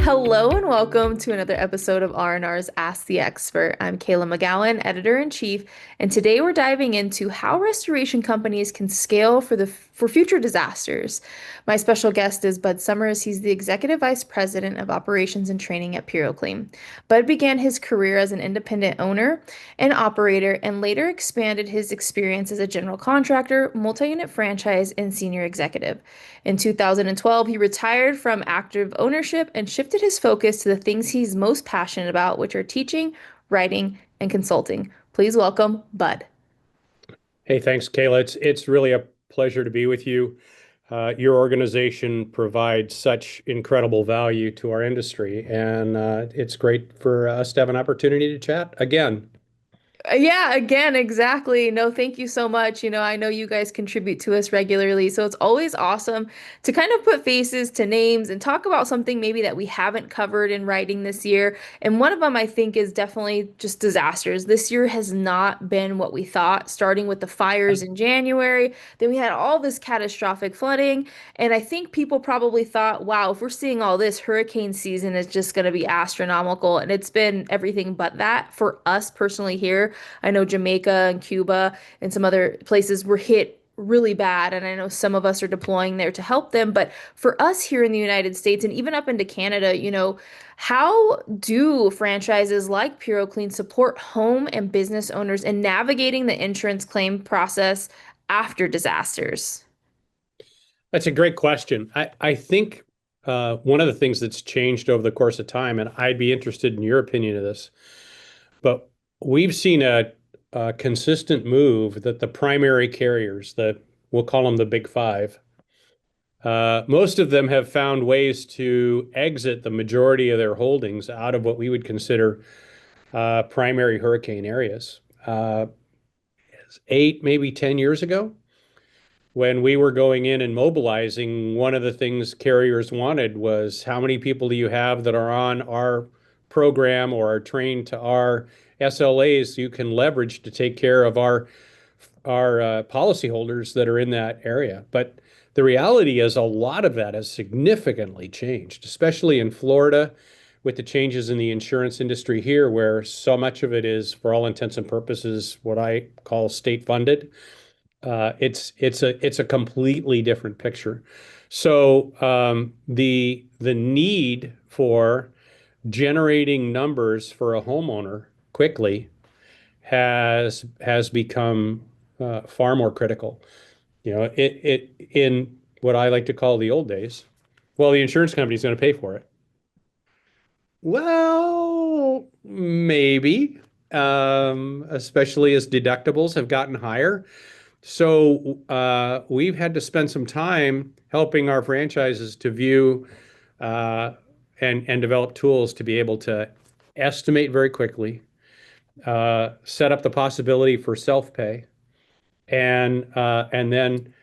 Hello and welcome to another episode of R&R's Ask the Expert. I'm Kayla McGowan, editor-in-chief, and today we're diving into how restoration companies can scale for future disasters. My special guest is Bud Summers. He's the executive vice president of operations and training at PuroClean. Bud began his career as an independent owner and operator and later expanded his experience as a general contractor, multi-unit franchise, and senior executive. In 2012, he retired from active ownership and shifted his focus to the things he's most passionate about, which are teaching, writing, and consulting. Please welcome Bud. Hey, thanks, Kayla. It's really a pleasure to be with you. Your organization provides such incredible value to our industry, and it's great for us to have an opportunity to chat again. Yeah, again, exactly. No, thank you so much. I know you guys contribute to us regularly, so it's always awesome to kind of put faces to names and talk about something maybe that we haven't covered in writing this year. And one of them, I think, is definitely just disasters. This year has not been what we thought, starting with the fires in January. Then we had all this catastrophic flooding. And I think people probably thought, wow, if we're seeing all this, hurricane season is just going to be astronomical. And it's been everything but that for us personally here. I know Jamaica and Cuba and some other places were hit really bad, and I know some of us are deploying there to help them. But for us here in the United States and even up into Canada, how do franchises like PuroClean support home and business owners in navigating the insurance claim process after disasters? That's a great question. I think one of the things that's changed over the course of time, and I'd be interested in your opinion of this, but we've seen a consistent move that the primary carriers, we'll call them the big five, most of them have found ways to exit the majority of their holdings out of what we would consider primary hurricane areas. 8, maybe 10 years ago, when we were going in and mobilizing, one of the things carriers wanted was how many people do you have that are on our program or are trained to our SLAs you can leverage to take care of our policyholders that are in that area. But the reality is a lot of that has significantly changed, especially in Florida with the changes in the insurance industry here, where so much of it is, for all intents and purposes, what I call state funded. It's a completely different picture. So the need for generating numbers for a homeowner quickly has become far more critical. It in what I like to call the old days. Well, the insurance company's going to pay for it. Well, maybe, especially as deductibles have gotten higher. So we've had to spend some time helping our franchises to view uh, and develop tools to be able to estimate very quickly, set up the possibility for self-pay, and then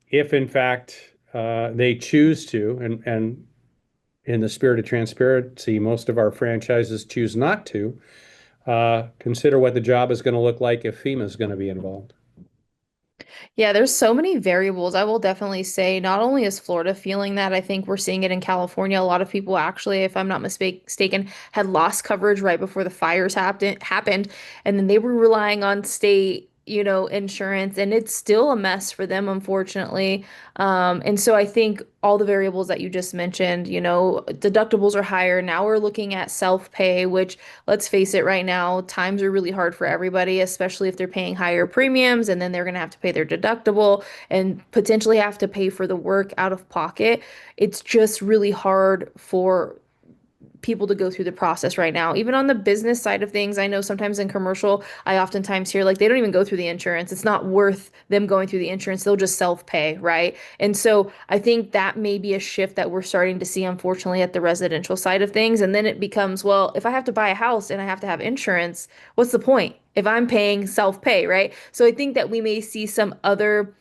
if in fact they choose to, and in the spirit of transparency, most of our franchises choose not to, consider what the job is going to look like if FEMA is going to be involved. Yeah, there's so many variables. I will definitely say not only is Florida feeling that, I think we're seeing it in California. A lot of people actually, if I'm not mistaken, had lost coverage right before the fires happened, and then they were relying on state, insurance, and it's still a mess for them, unfortunately. And so I think all the variables that you just mentioned, deductibles are higher. Now we're looking at self-pay, which, let's face it, right now, times are really hard for everybody, especially if they're paying higher premiums and then they're going to have to pay their deductible and potentially have to pay for the work out of pocket. It's just really hard for people to go through the process right now. Even on the business side of things, I know sometimes in commercial, I oftentimes hear like they don't even go through the insurance. It's not worth them going through the insurance. They'll just self-pay, right? And so I think that may be a shift that we're starting to see, unfortunately, at the residential side of things. And then it becomes, well, if I have to buy a house and I have to have insurance, what's the point? If I'm paying self-pay, right? So I think that we may see some other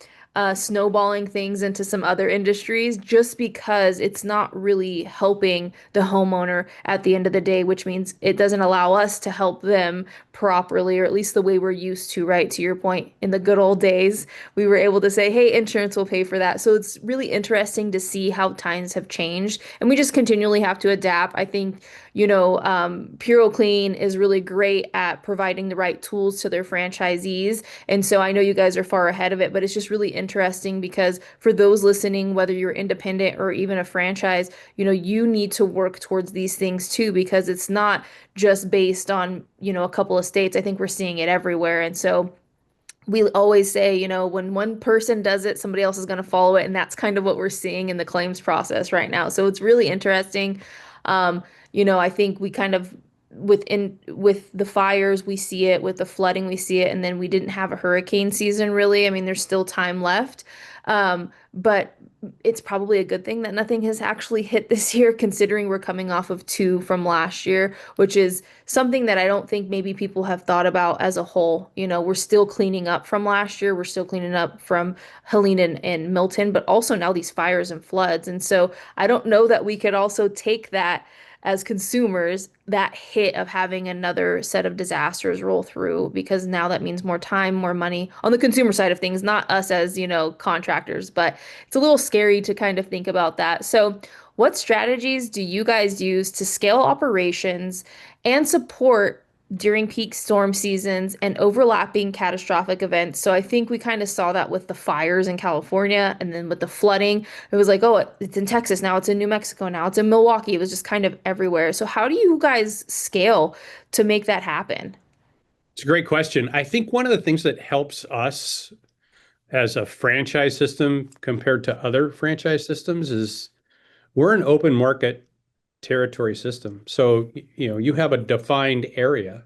snowballing things into some other industries just because it's not really helping the homeowner at the end of the day, which means it doesn't allow us to help them properly, or at least the way we're used to, right? To your point, in the good old days, we were able to say, hey, insurance will pay for that. So it's really interesting to see how times have changed, and we just continually have to adapt. I think, Puro Clean is really great at providing the right tools to their franchisees. And so I know you guys are far ahead of it, but it's just really interesting because for those listening, whether you're independent or even a franchise, you need to work towards these things too, because it's not just based on, a couple of states. I think we're seeing it everywhere. And so we always say, when one person does it, somebody else is going to follow it. And that's kind of what we're seeing in the claims process right now. So it's really interesting. Um, I think we kind of with the fires, we see it, with the flooding, we see it, and then we didn't have a hurricane season really. I mean, there's still time left. But it's probably a good thing that nothing has actually hit this year, considering we're coming off of two from last year, which is something that I don't think maybe people have thought about as a whole. We're still cleaning up from last year. We're still cleaning up from Helene and Milton, but also now these fires and floods. And so I don't know that we could also take that as consumers, that hit of having another set of disasters roll through, because now that means more time, more money on the consumer side of things, not us as, contractors, but it's a little scary to kind of think about that. So, what strategies do you guys use to scale operations and support during peak storm seasons and overlapping catastrophic events? So I think we kind of saw that with the fires in California, and then with the flooding. It was like, oh, it's in Texas, now it's in New Mexico, now it's in Milwaukee. It was just kind of everywhere. So how do you guys scale to make that happen? It's a great question. I think one of the things that helps us as a franchise system compared to other franchise systems is we're an open market territory system. So, you have a defined area,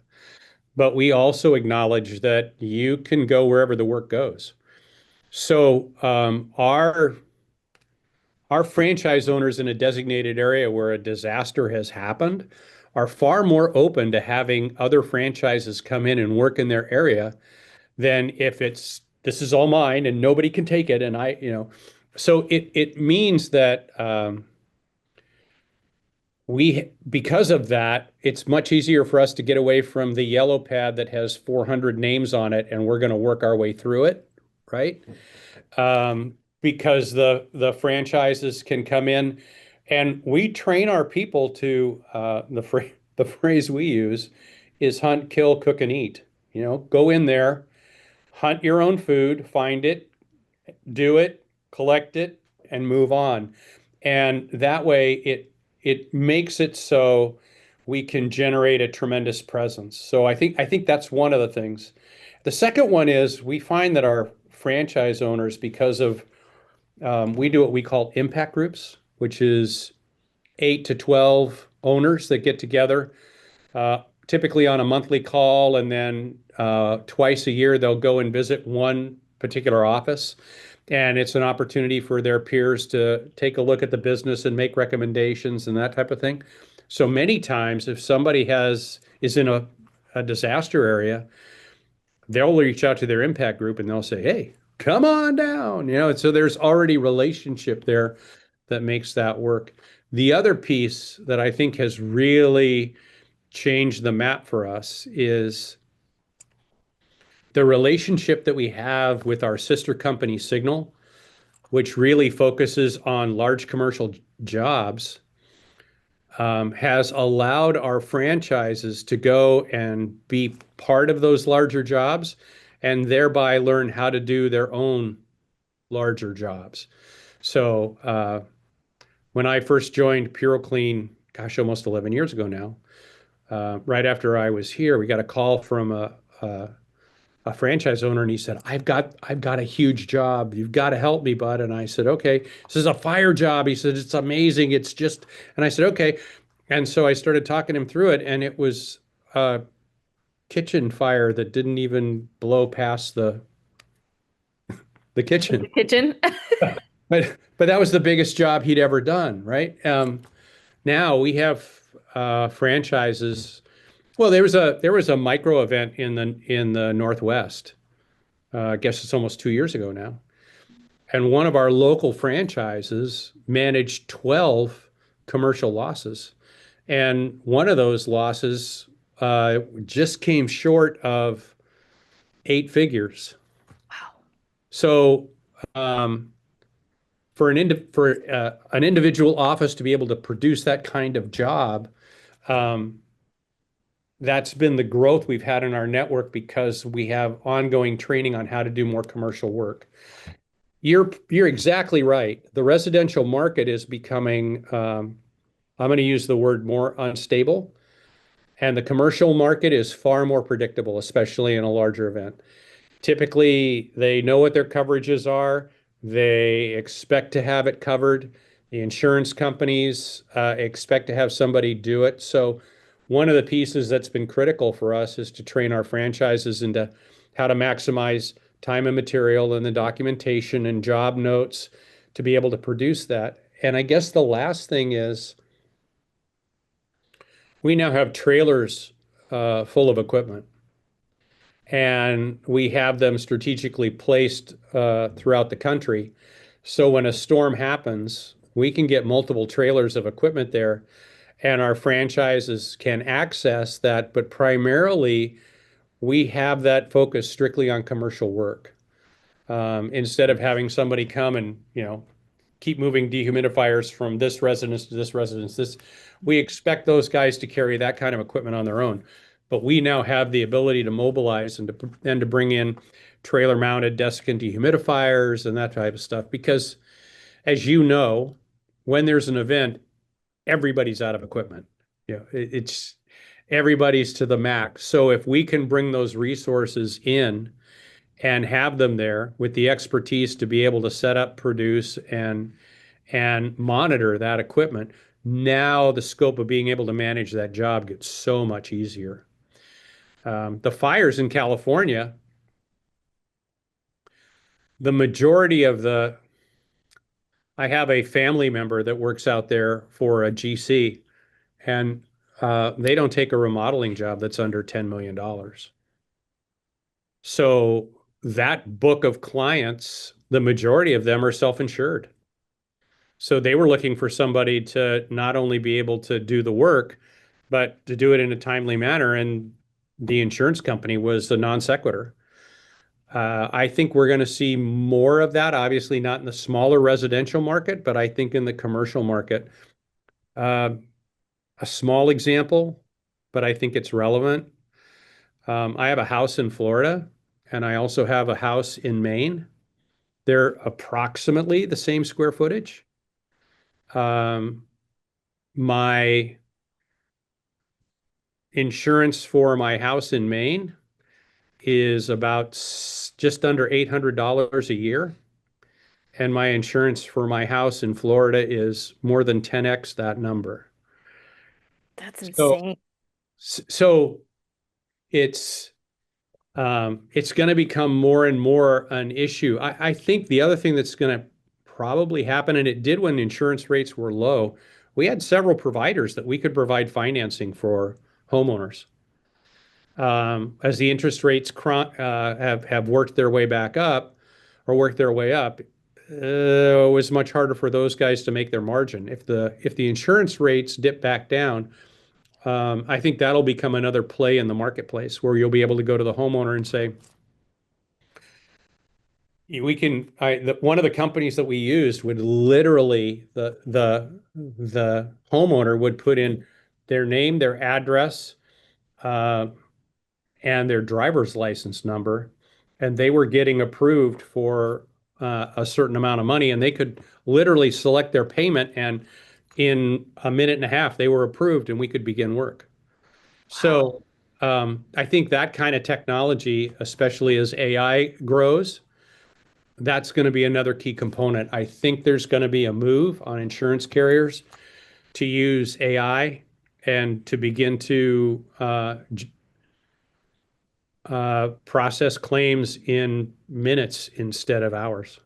but we also acknowledge that you can go wherever the work goes. So, our franchise owners in a designated area where a disaster has happened are far more open to having other franchises come in and work in their area than if it's this is all mine and nobody can take it. And so it means that because of that, it's much easier for us to get away from the yellow pad that has 400 names on it, and we're going to work our way through it, right? Because the franchises can come in, and we train our people to the phrase we use is hunt, kill, cook, and eat. Go in there, hunt your own food, find it, do it, collect it, and move on. And that way it makes it so we can generate a tremendous presence. So I think that's one of the things. The second one is we find that our franchise owners, because of we do what we call impact groups, which is 8 to 12 owners that get together, typically on a monthly call, and then twice a year they'll go and visit one particular office. And it's an opportunity for their peers to take a look at the business and make recommendations and that type of thing. So many times, if somebody is in a disaster area, they'll reach out to their impact group and they'll say, "Hey, come on down." And so there's already relationship there that makes that work. The other piece that I think has really changed the map for us is the relationship that we have with our sister company Signal, which really focuses on large commercial jobs, has allowed our franchises to go and be part of those larger jobs and thereby learn how to do their own larger jobs. So when I first joined PuroClean, gosh, almost 11 years ago now, right after I was here, we got a call from a franchise owner, and he said, I've got a huge job. You've got to help me, bud." And I said, "Okay." This is a fire job. He said, "It's amazing. It's just," and I said, "Okay." And so I started talking him through it, and it was a kitchen fire that didn't even blow past the The kitchen. kitchen. But that was the biggest job he'd ever done, right? Now we have franchises. Well, there was a micro event in the Northwest. I guess it's almost 2 years ago now. And one of our local franchises managed 12 commercial losses. And one of those losses just came short of eight figures. Wow. So for an individual office to be able to produce that kind of job, um, that's been the growth we've had in our network because we have ongoing training on how to do more commercial work. You're exactly right. The residential market is becoming, I'm going to use the word more unstable, and the commercial market is far more predictable, especially in a larger event. Typically, they know what their coverages are. They expect to have it covered. The insurance companies expect to have somebody do it. So, one of the pieces that's been critical for us is to train our franchises into how to maximize time and material and the documentation and job notes to be able to produce that. And I guess the last thing is we now have trailers full of equipment, and we have them strategically placed throughout the country. So when a storm happens, we can get multiple trailers of equipment there, and our franchises can access that. But primarily, we have that focus strictly on commercial work. Instead of having somebody come and, keep moving dehumidifiers from this residence to this residence, we expect those guys to carry that kind of equipment on their own. But we now have the ability to mobilize and to bring in trailer mounted desiccant dehumidifiers and that type of stuff. Because as you know, when there's an event, everybody's out of equipment. It's everybody's to the max. So if we can bring those resources in and have them there with the expertise to be able to set up, produce, and monitor that equipment, now the scope of being able to manage that job gets so much easier. The fires in California, the majority of the I have a family member that works out there for a GC, and they don't take a remodeling job that's under $10 million. So that book of clients, the majority of them are self-insured. So they were looking for somebody to not only be able to do the work, but to do it in a timely manner. And the insurance company was a non sequitur. I think we're going to see more of that, obviously not in the smaller residential market, but I think in the commercial market. Uh, a small example, but I think it's relevant. I have a house in Florida, and I also have a house in Maine. They're approximately the same square footage. Um, my insurance for my house in Maine is about just under $800 a year. And my insurance for my house in Florida is more than 10x that number. That's So, insane. so it's going to become more and more an issue. I think the other thing that's going to probably happen, and it did when insurance rates were low, we had several providers that we could provide financing for homeowners. As the interest rates have worked their way back up or worked their way up, it was much harder for those guys to make their margin. If the insurance rates dip back down, I think that'll become another play in the marketplace where you'll be able to go to the homeowner and say, we can. One of the companies that we used would literally the homeowner would put in their name, their address, uh, and their driver's license number, and they were getting approved for a certain amount of money, and they could literally select their payment, and in a minute and a half, they were approved, and we could begin work. Wow. So I think that kind of technology, especially as AI grows, that's going to be another key component. I think there's going to be a move on insurance carriers to use AI and to begin to process claims in minutes instead of hours.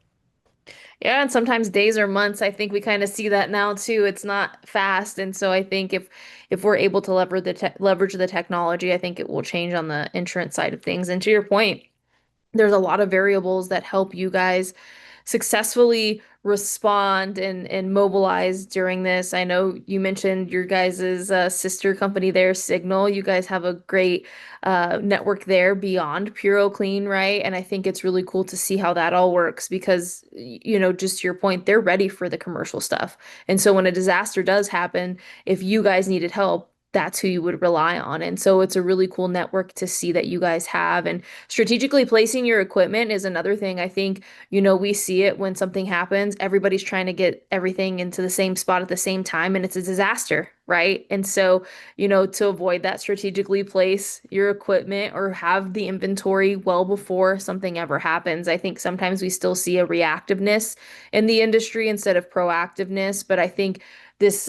Yeah, and sometimes days or months. I think we kind of see that now too. It's not fast, and so I think if we're able to leverage the technology, I think it will change on the insurance side of things. And to your point, there's a lot of variables that help you guys successfully respond and mobilize during this. I know you mentioned your guys' sister company there, Signal. You guys have a great network there beyond Puro Clean, right? And I think it's really cool to see how that all works because, just to your point, they're ready for the commercial stuff. And so when a disaster does happen, if you guys needed help, that's who you would rely on. And so it's a really cool network to see that you guys have. And strategically placing your equipment is another thing. I think, we see it when something happens, everybody's trying to get everything into the same spot at the same time, and it's a disaster, right? And so, to avoid that, strategically place your equipment or have the inventory well before something ever happens. I think sometimes we still see a reactiveness in the industry instead of proactiveness, but I think this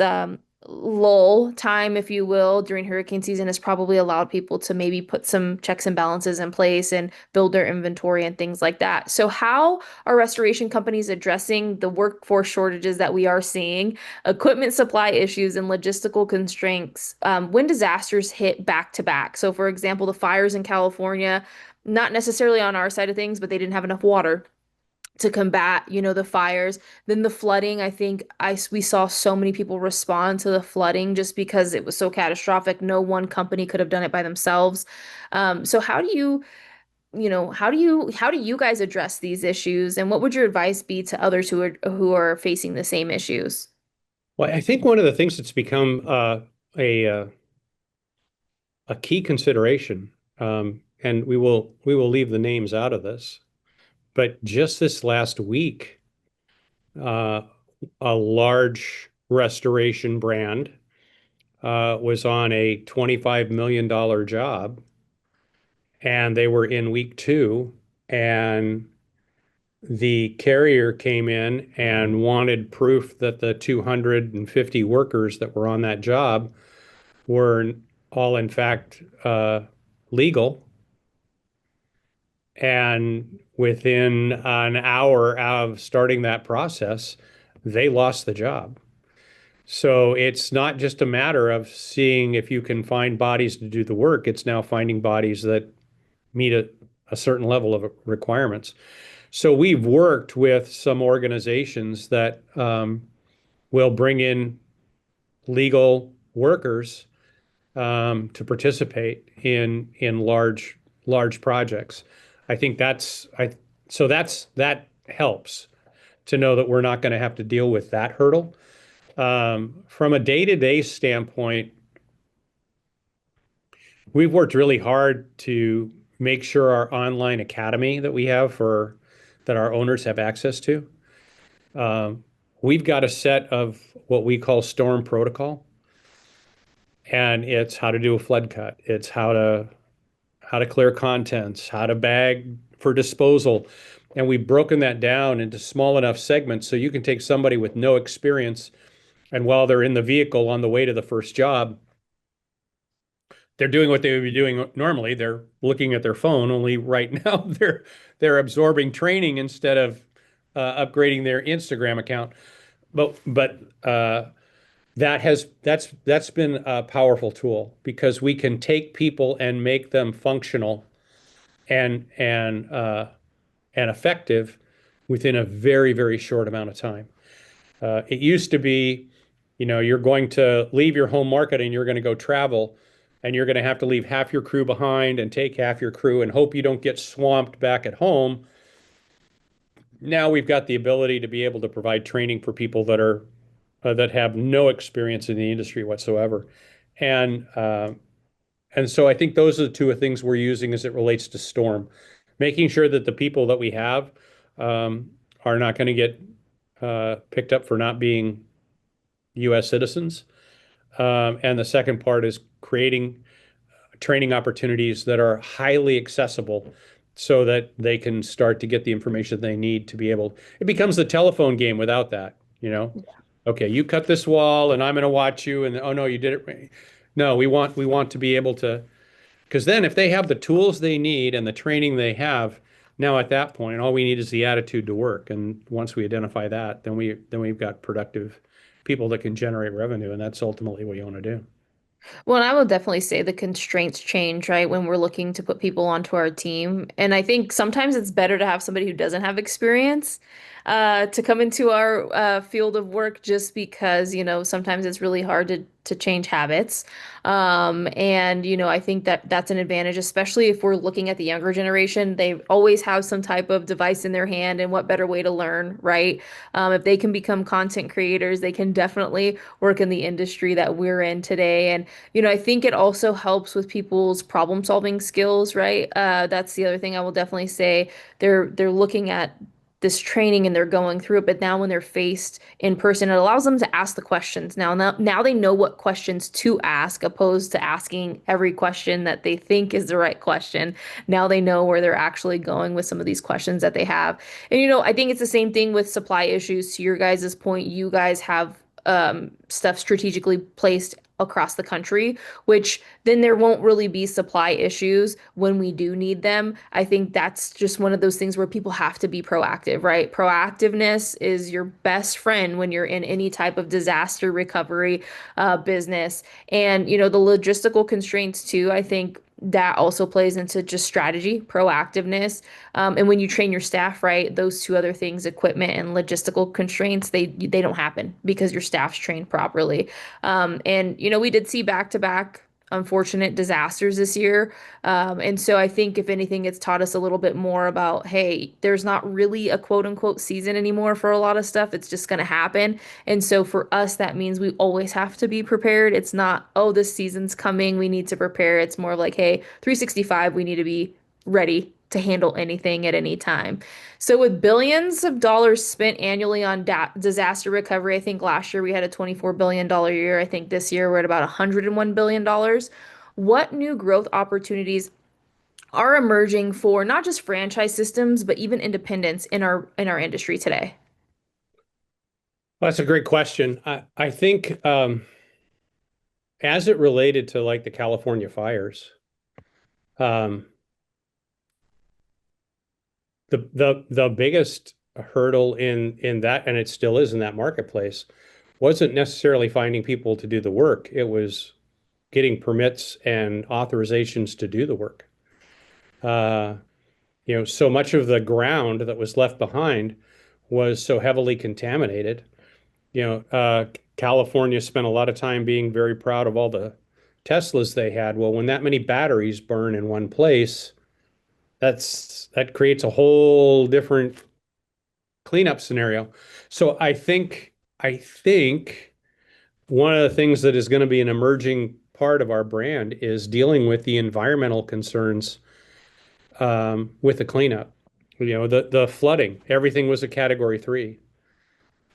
lull time, if you will, during hurricane season has probably allowed people to maybe put some checks and balances in place and build their inventory and things like that. So, how are restoration companies addressing the workforce shortages that we are seeing, equipment supply issues, and logistical constraints when disasters hit back to back? So, for example, the fires in California, not necessarily on our side of things, but they didn't have enough water to combat, the fires. Then the flooding, I think we saw so many people respond to the flooding just because it was so catastrophic. No one company could have done it by themselves. So how do you guys address these issues, and what would your advice be to others who are facing the same issues? Well, I think one of the things that's become a key consideration, and we will leave the names out of this, but just this last week, uh, a large restoration brand was on a $25 million job, and they were in week two, and the carrier came in and wanted proof that the 250 workers that were on that job were all, in fact, legal. And within an hour of starting that process, they lost the job. So it's not just a matter of seeing if you can find bodies to do the work. It's now finding bodies that meet a certain level of requirements. So we've worked with some organizations that will bring in legal workers to participate in large projects. I think that helps to know that we're not going to have to deal with that hurdle. From a day-to-day standpoint, we've worked really hard to make sure our online academy that we have for that our owners have access to. Um, we've got a set of what we call storm protocol, and it's how to do a flood cut. It's how to clear contents, how to bag for disposal. And we've broken that down into small enough segments so you can take somebody with no experience, and while they're in the vehicle on the way to the first job, they're doing what they would be doing normally. They're looking at their phone, only right now they're absorbing training instead of upgrading their Instagram account. But that's been a powerful tool because we can take people and make them functional and effective within a very, very short amount of time. It used to be, you're going to leave your home market and you're going to go travel, and you're going to have to leave half your crew behind and take half your crew and hope you don't get swamped back at home. Now we've got the ability to be able to provide training for people that have no experience in the industry whatsoever, and and so I think those are the two things we're using as it relates to storm, making sure that the people that we have are not going to get picked up for not being U.S. citizens. And the second part is creating training opportunities that are highly accessible so that they can start to get the information they need to be able. It becomes the telephone game without that, you know? Okay, you cut this wall and I'm going to watch you. And oh no, you did it. No, we want to be able to, because then if they have the tools they need and the training they have, now at that point, all we need is the attitude to work. And once we identify that, then we've got productive people that can generate revenue, and that's ultimately what you want to do. Well, and I will definitely say the constraints change, right, when we're looking to put people onto our team. And I think sometimes it's better to have somebody who doesn't have experience. to come into our field of work just because, sometimes it's really hard to change habits. And, I think that that's an advantage, especially if we're looking at the younger generation. They always have some type of device in their hand, and what better way to learn, right? If they can become content creators, they can definitely work in the industry that we're in today. And, I think it also helps with people's problem solving skills, right? That's the other thing I will definitely say. They're looking at this training and they're going through it, but now when they're faced in person, it allows them to ask the questions. Now they know what questions to ask, opposed to asking every question that they think is the right question. Now they know where they're actually going with some of these questions that they have. And I think it's the same thing with supply issues. To your guys' point, you guys have stuff strategically placed across the country, which then there won't really be supply issues when we do need them. I think that's just one of those things where people have to be proactive, right? Proactiveness is your best friend when you're in any type of disaster recovery business. And, the logistical constraints too, I think that also plays into just strategy, proactiveness. And when you train your staff, right, those two other things, equipment and logistical constraints, they don't happen because your staff's trained properly. And we did see back-to-back unfortunate disasters this year. And so I think if anything, it's taught us a little bit more about, hey, there's not really a quote unquote season anymore for a lot of stuff. It's just going to happen. And so for us, that means we always have to be prepared. It's not, oh, this season's coming, we need to prepare. It's more like, hey, 365, we need to be ready to handle anything at any time. So with billions of dollars spent annually on disaster recovery, I think last year we had a $24 billion year. I think this year we're at about $101 billion. What new growth opportunities are emerging for not just franchise systems, but even independents in our industry today? Well, that's a great question. I think as it related to like the California fires, um, the biggest hurdle in that, and it still is in that marketplace, wasn't necessarily finding people to do the work. It was getting permits and authorizations to do the work. Uh, so much of the ground that was left behind was so heavily contaminated. You know, California spent a lot of time being very proud of all the Teslas they had. Well, when that many batteries burn in one place, that creates a whole different cleanup scenario. So I think one of the things that is going to be an emerging part of our brand is dealing with the environmental concerns with the cleanup. The flooding, everything was a category 3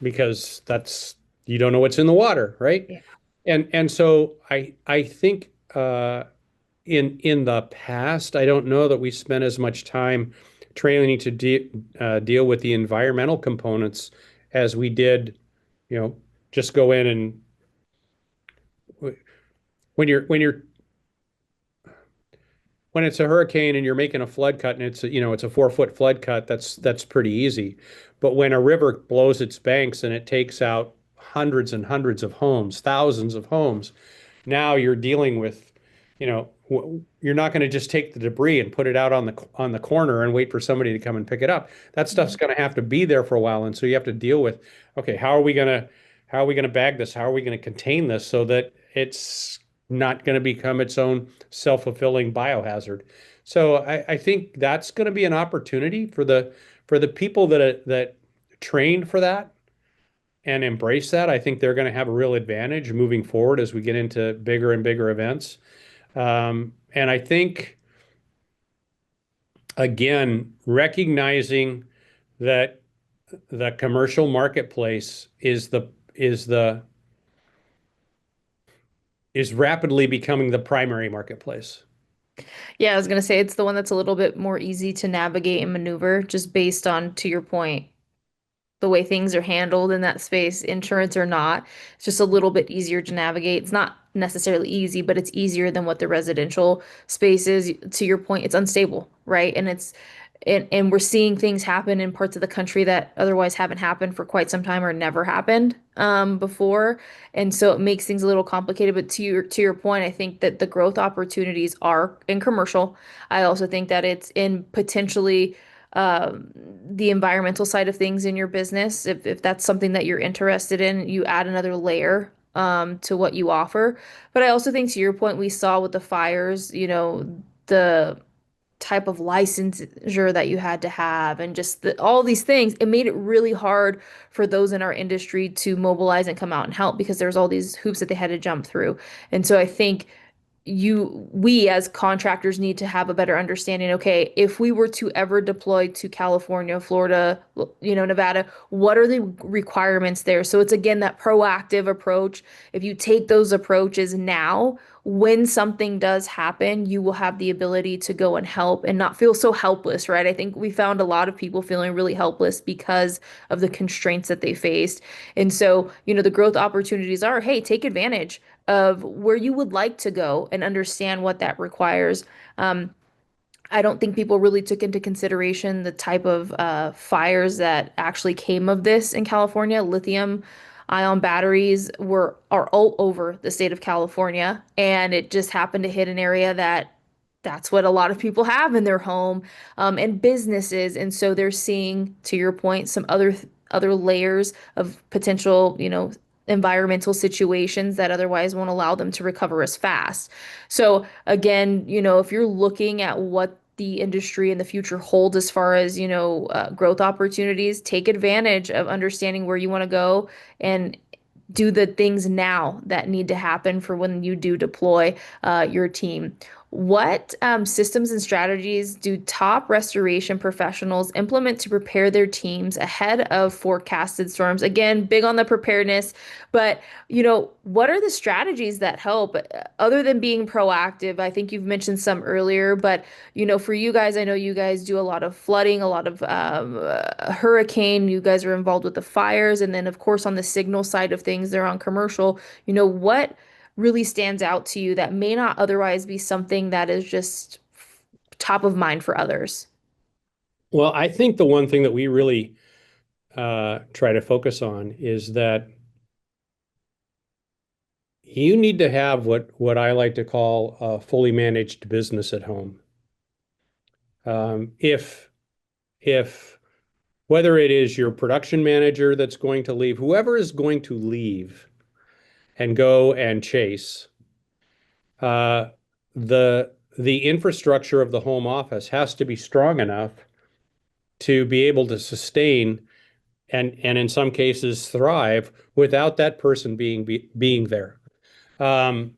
because that's you don't know what's in the water, right? Yeah. And so I think in the past, I don't know that we spent as much time training to deal with the environmental components as we did, you know, just go in and when when it's a hurricane and you're making a flood cut and it's a 4 foot flood cut, that's pretty easy. But when a river blows its banks and it takes out hundreds and hundreds of homes, thousands of homes, now you're dealing with, you're not going to just take the debris and put it out on the corner and wait for somebody to come and pick it up. That stuff's going to have to be there for a while, and so you have to deal with, okay, how are we gonna bag this? How are we going to contain this so that it's not going to become its own self-fulfilling biohazard? So I think that's going to be an opportunity for the people that trained for that and embrace that. I think they're going to have a real advantage moving forward as we get into bigger and bigger events. And I think, again, recognizing that the commercial marketplace is rapidly becoming the primary marketplace. Yeah, I was gonna say it's the one that's a little bit more easy to navigate and maneuver, just based on, to your point, the way things are handled in that space, insurance or not. It's just a little bit easier to navigate. It's not necessarily easy, but it's easier than what the residential space is. To your point, it's unstable, right? And we're seeing things happen in parts of the country that otherwise haven't happened for quite some time or never happened before. And so it makes things a little complicated. But to your point, I think that the growth opportunities are in commercial. I also think that it's in potentially um, the environmental side of things in your business. If that's something that you're interested in, you add another layer to what you offer. But I also think to your point, we saw with the fires, the type of licensure that you had to have and just all these things, it made it really hard for those in our industry to mobilize and come out and help because there's all these hoops that they had to jump through. And so I think we as contractors need to have a better understanding. Okay, if we were to ever deploy to California, Florida, Nevada, what are the requirements there? So it's again that proactive approach. If you take those approaches now, when something does happen, you will have the ability to go and help and not feel so helpless, right? I think we found a lot of people feeling really helpless because of the constraints that they faced. And so, the growth opportunities are, hey, take advantage of where you would like to go and understand what that requires. Um, I don't think people really took into consideration the type of fires that actually came of this in California. Lithium ion batteries are all over the state of California, and it just happened to hit an area that's what a lot of people have in their home and businesses. And so they're seeing, to your point, some other layers of potential, environmental situations that otherwise won't allow them to recover as fast. So again, if you're looking at what the industry in the future holds as far as, growth opportunities, take advantage of understanding where you want to go and do the things now that need to happen for when you do deploy your team. What systems and strategies do top restoration professionals implement to prepare their teams ahead of forecasted storms? Again, big on the preparedness, but what are the strategies that help other than being proactive? I think you've mentioned some earlier, but for you guys, I know you guys do a lot of flooding, a lot of hurricane. You guys are involved with the fires, and then of course on the signal side of things, they're on commercial. What really stands out to you that may not otherwise be something that is just top of mind for others? Well, I think the one thing that we really try to focus on is that you need to have what I like to call a fully managed business at home. If whether it is your production manager that's going to leave, whoever is going to leave and go and chase, uh, the infrastructure of the home office has to be strong enough to be able to sustain and in some cases thrive without that person being there. Um,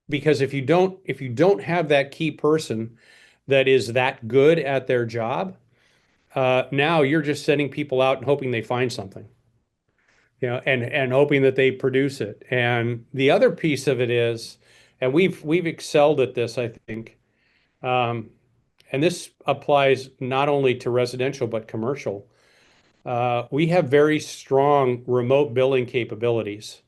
because if you don't have that key person that is that good at their job, now you're just sending people out and hoping they find something, and hoping that they produce it. And the other piece of it is, and we've excelled at this, I think, um, and this applies not only to residential but commercial. We have very strong remote billing capabilities.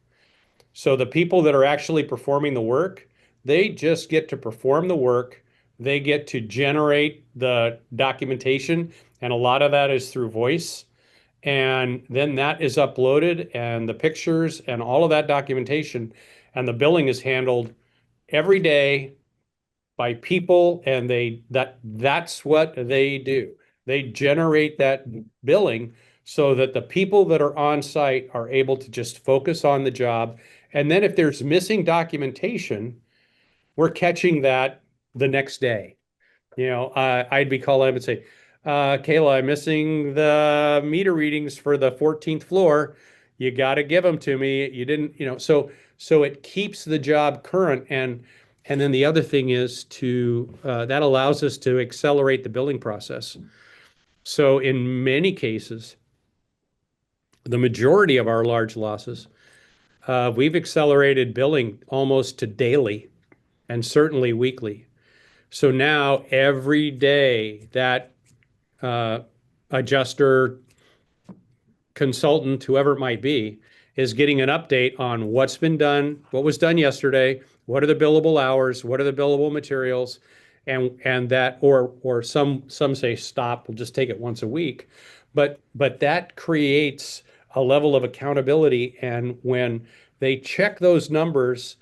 So the people that are actually performing the work, they just get to perform the work. They get to generate the documentation, and a lot of that is through voice. And then that is uploaded, and the pictures and all of that documentation, and the billing is handled every day by people, and that's what they do. They generate that billing so that the people that are on site are able to just focus on the job. And then if there's missing documentation, we're catching that the next day. I'd be calling up and say, Kayla, I'm missing the meter readings for the 14th floor. You got to give them to me. You didn't, so it keeps the job current. And then the other thing is that allows us to accelerate the billing process. So in many cases, the majority of our large losses, we've accelerated billing almost to daily and certainly weekly. So now every day that uh, adjuster, consultant, whoever it might be, is getting an update on what's been done, what was done yesterday, what are the billable hours, what are the billable materials, and that or some say stop, we'll just take it once a week, but that creates a level of accountability, and when they check those numbers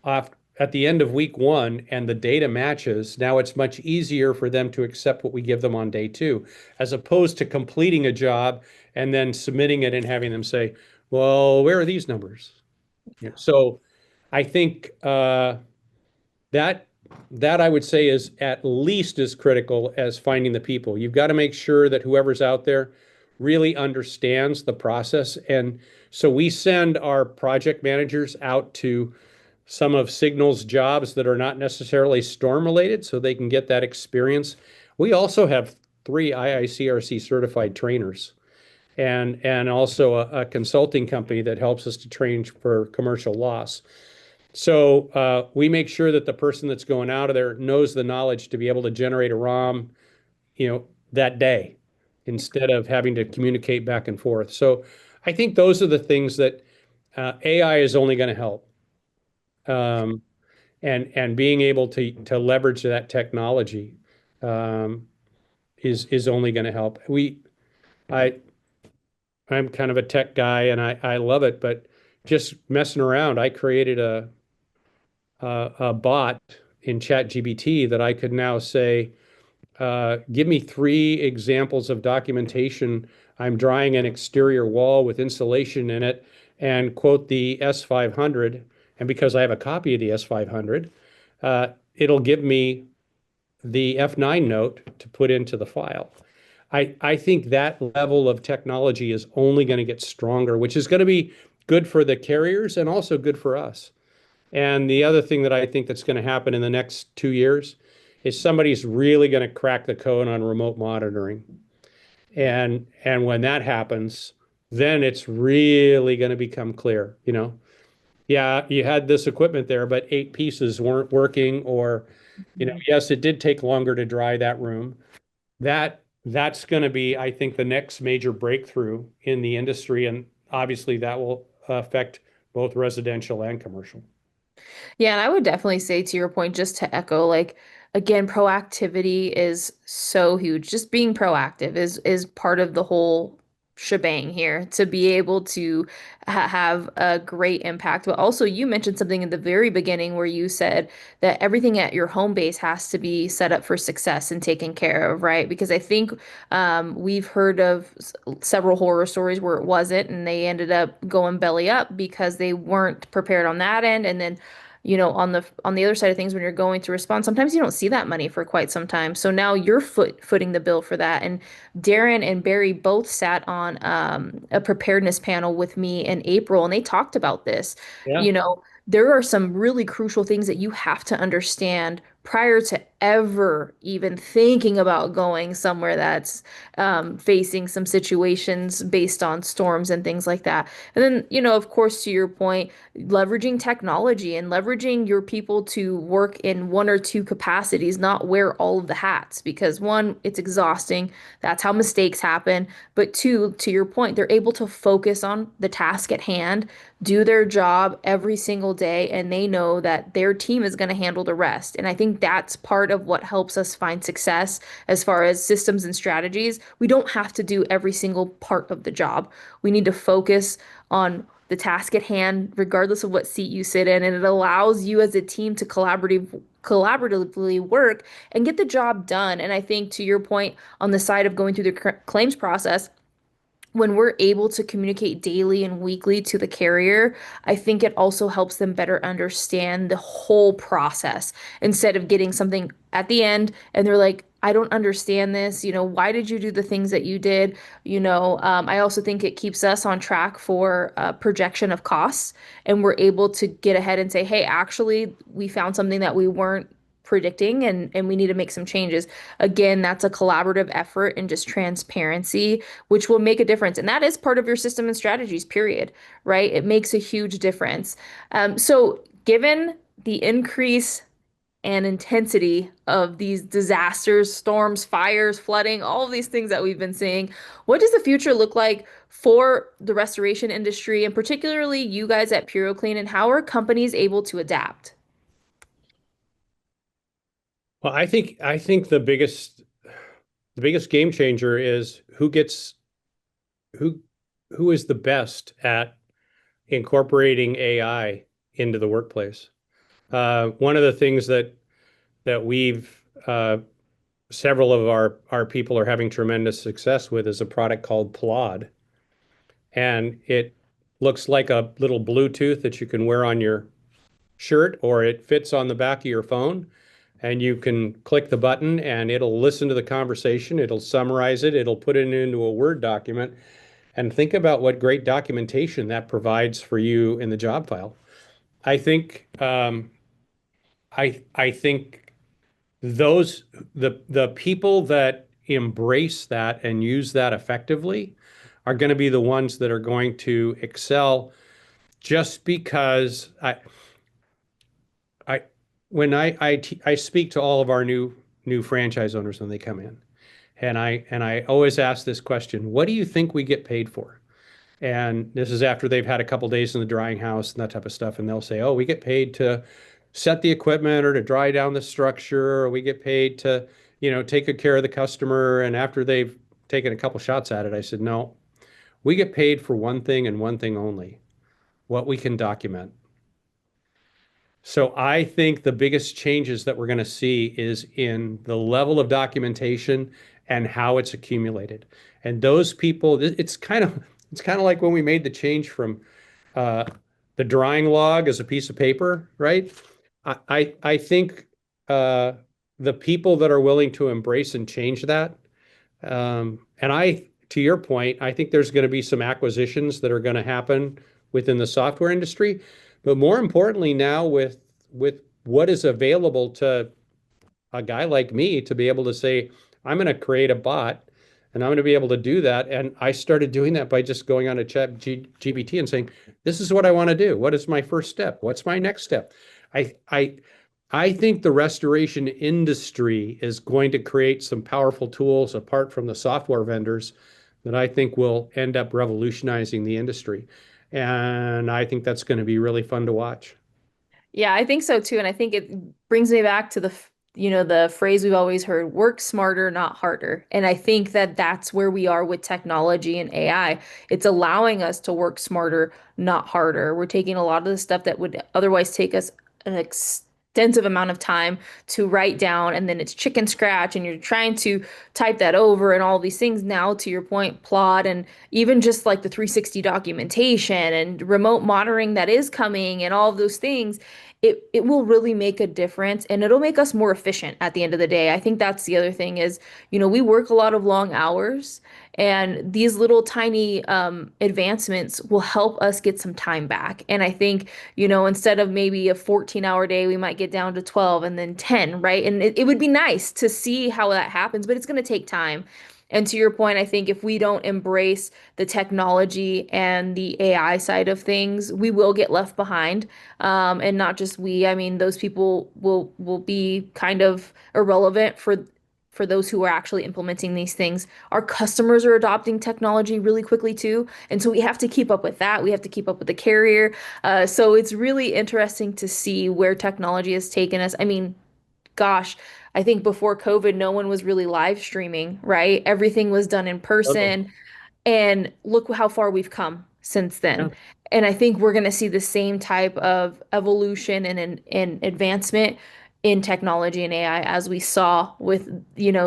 off at the end of week one and the data matches, now it's much easier for them to accept what we give them on day two, as opposed to completing a job and then submitting it and having them say, well, where are these numbers? You know, so I think that that I would say is at least as critical as finding the people. You've got to make sure that whoever's out there really understands the process. And so we send our project managers out to some of Signal's jobs that are not necessarily storm related so they can get that experience. We also have three IICRC certified trainers and also a consulting company that helps us to train for commercial loss. So we make sure that the person that's going out of there knows the knowledge to be able to generate a ROM, that day instead of having to communicate back and forth. So I think those are the things that AI is only going to help. Um, and being able to leverage that technology um, is only going to help. I I'm kind of a tech guy and I love it, but just messing around, I created a bot in ChatGPT that I could now say, give me three examples of documentation. I'm drawing an exterior wall with insulation in it and quote the S500. And because I have a copy of the S500, it'll give me the F9 note to put into the file. I think that level of technology is only going to get stronger, which is going to be good for the carriers and also good for us. And the other thing that I think that's going to happen in the next 2 years is somebody's really going to crack the code on remote monitoring. And when that happens, then it's really going to become clear, yeah, you had this equipment there, but eight pieces weren't working, or, yes, it did take longer to dry that room. That's going to be, I think, the next major breakthrough in the industry, and obviously that will affect both residential and commercial. Yeah, and I would definitely say to your point, just to echo, like again, proactivity is so huge. Just being proactive is part of the whole shebang here to be able to have a great impact. But also, you mentioned something in the very beginning where you said that everything at your home base has to be set up for success and taken care of, right? Because I think we've heard of several horror stories where it wasn't, and they ended up going belly up because they weren't prepared on that end, and then on the other side of things when you're going to respond sometimes you don't see that money for quite some time, so now you're footing the bill for that. And Darren and Barry both sat on a preparedness panel with me in April, and they talked about this. Yeah. you know there are some really crucial things that you have to understand prior to ever even thinking about going somewhere that's facing some situations based on storms and things like that. And then, of course, to your point, leveraging technology and leveraging your people to work in one or two capacities, not wear all of the hats, because one, it's exhausting. That's how mistakes happen. But two, to your point, they're able to focus on the task at hand, do their job every single day, and they know that their team is going to handle the rest. And I think that's part of what helps us find success as far as systems and strategies. We don't have to do every single part of the job. We need to focus on the task at hand, regardless of what seat you sit in, and it allows you as a team to collaboratively work and get the job done. And I think to your point on the side of going through the claims process, when we're able to communicate daily and weekly to the carrier, I think it also helps them better understand the whole process instead of getting something at the end and they're like, I don't understand this. Why did you do the things that you did? I also think it keeps us on track for projection of costs, and we're able to get ahead and say, hey, actually, we found something that we weren't predicting, and we need to make some changes. Again, that's a collaborative effort and just transparency, which will make a difference. And that is part of your system and strategies, period, right? It makes a huge difference. So, given the increase and intensity of these disasters, storms, fires, flooding, all of these things that we've been seeing, what does the future look like for the restoration industry, and particularly you guys at PuroClean, and how are companies able to adapt? Well, I think the biggest game changer is who who is the best at incorporating AI into the workplace. One of the things that we've several of our people are having tremendous success with is a product called Plod, and it looks like a little Bluetooth that you can wear on your shirt, or it fits on the back of your phone, and you can click the button and it'll listen to the conversation, it'll summarize it, it'll put it into a Word document, and think about what great documentation that provides for you in the job file. I think I think those the people that embrace that and use that effectively are going to be the ones that are going to excel, just because I when I speak to all of our new franchise owners when they come in, and I always ask this question: what do you think we get paid for? And this is after they've had a couple days in the drying house and that type of stuff. And they'll say, oh, we get paid to set the equipment or to dry down the structure, or we get paid to, take good care of the customer. And after they've taken a couple shots at it, I said, no, we get paid for one thing and one thing only: what we can document. So I think the biggest changes that we're going to see is in the level of documentation and how it's accumulated. And those people, it's kind of like when we made the change from uh, the drying log as a piece of paper, right? I think the people that are willing to embrace and change that, and to your point, I think there's going to be some acquisitions that are going to happen within the software industry, but more importantly, now with what is available to a guy like me to be able to say, I'm going to create a bot and I'm going to be able to do that. And I started doing that by just going on to GPT and saying, this is what I want to do. What is my first step? What's my next step? I, I, I think the restoration industry is going to create some powerful tools apart from the software vendors that I think will end up revolutionizing the industry. And I think that's going to be really fun to watch. Yeah, I think so too. And I think it brings me back to the phrase we've always heard, work smarter, not harder. And I think that that's where we are with technology and AI. It's allowing us to work smarter, not harder. We're taking a lot of the stuff that would otherwise take us an extensive amount of time to write down, and then it's chicken scratch, and you're trying to type that over and all these things. Now, to your point, plot and even just like the 360 documentation and remote monitoring that is coming and all of those things, it will really make a difference, and it'll make us more efficient at the end of the day. I think that's the other thing is, we work a lot of long hours, and these little tiny advancements will help us get some time back. And I think, instead of maybe a 14-hour day, we might get down to 12 and then 10, right? And it would be nice to see how that happens, but it's going to take time. And to your point, I think if we don't embrace the technology and the AI side of things, we will get left behind. And not just we, I mean, those people will be kind of irrelevant for those who are actually implementing these things. Our customers are adopting technology really quickly too, and so we have to keep up with that. We have to keep up with the carrier. So it's really interesting to see where technology has taken us. I mean, gosh, I think before COVID, no one was really live streaming, right? Everything was done in Totally. person. And look how far we've come since Yeah. then. And I think we're going to see the same type of evolution and advancement in technology and AI as we saw with,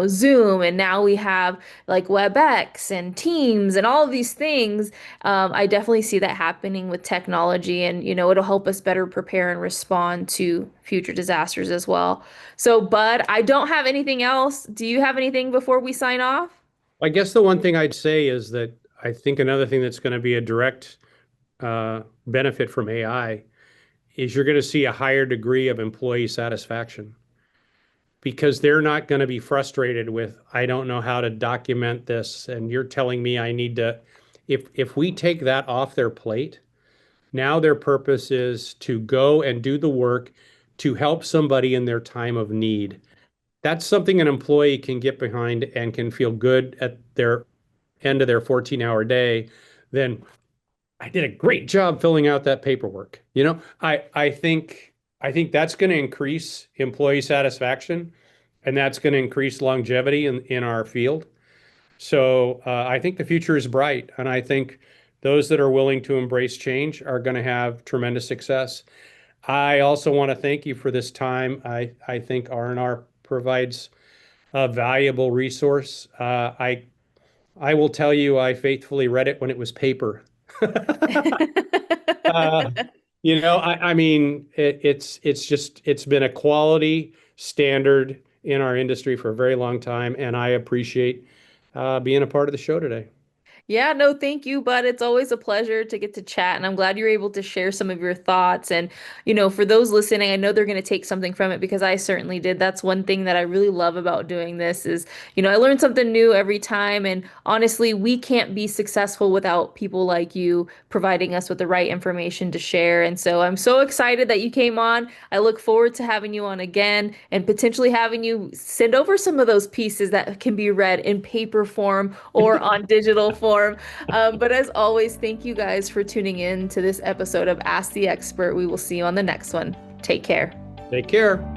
Zoom. And now we have like WebEx and Teams and all of these things. I definitely see that happening with technology, and, it'll help us better prepare and respond to future disasters as well. So, Bud, I don't have anything else. Do you have anything before we sign off? I guess the one thing I'd say is that I think another thing that's going to be a direct benefit from AI is you're going to see a higher degree of employee satisfaction, because they're not going to be frustrated with, I don't know how to document this, and you're telling me I need to. If we take that off their plate, now their purpose is to go and do the work to help somebody in their time of need. That's something an employee can get behind and can feel good at their end of their 14-hour day. Then I did a great job filling out that paperwork. I think that's going to increase employee satisfaction, and that's going to increase longevity in our field. So I think the future is bright, and I think those that are willing to embrace change are going to have tremendous success. I also want to thank you for this time. I think R&R provides a valuable resource. I will tell you, I faithfully read it when it was paper. Uh, I mean, it's just it's been a quality standard in our industry for a very long time, and I appreciate being a part of the show today. Yeah, no, thank you, but it's always a pleasure to get to chat, and I'm glad you're able to share some of your thoughts. And, for those listening, I know they're going to take something from it because I certainly did. That's one thing that I really love about doing this is, I learn something new every time. And honestly, we can't be successful without people like you providing us with the right information to share. And so I'm so excited that you came on. I look forward to having you on again and potentially having you send over some of those pieces that can be read in paper form or on digital form. But as always, thank you guys for tuning in to this episode of Ask the Expert. We will see you on the next one. Take care. Take care.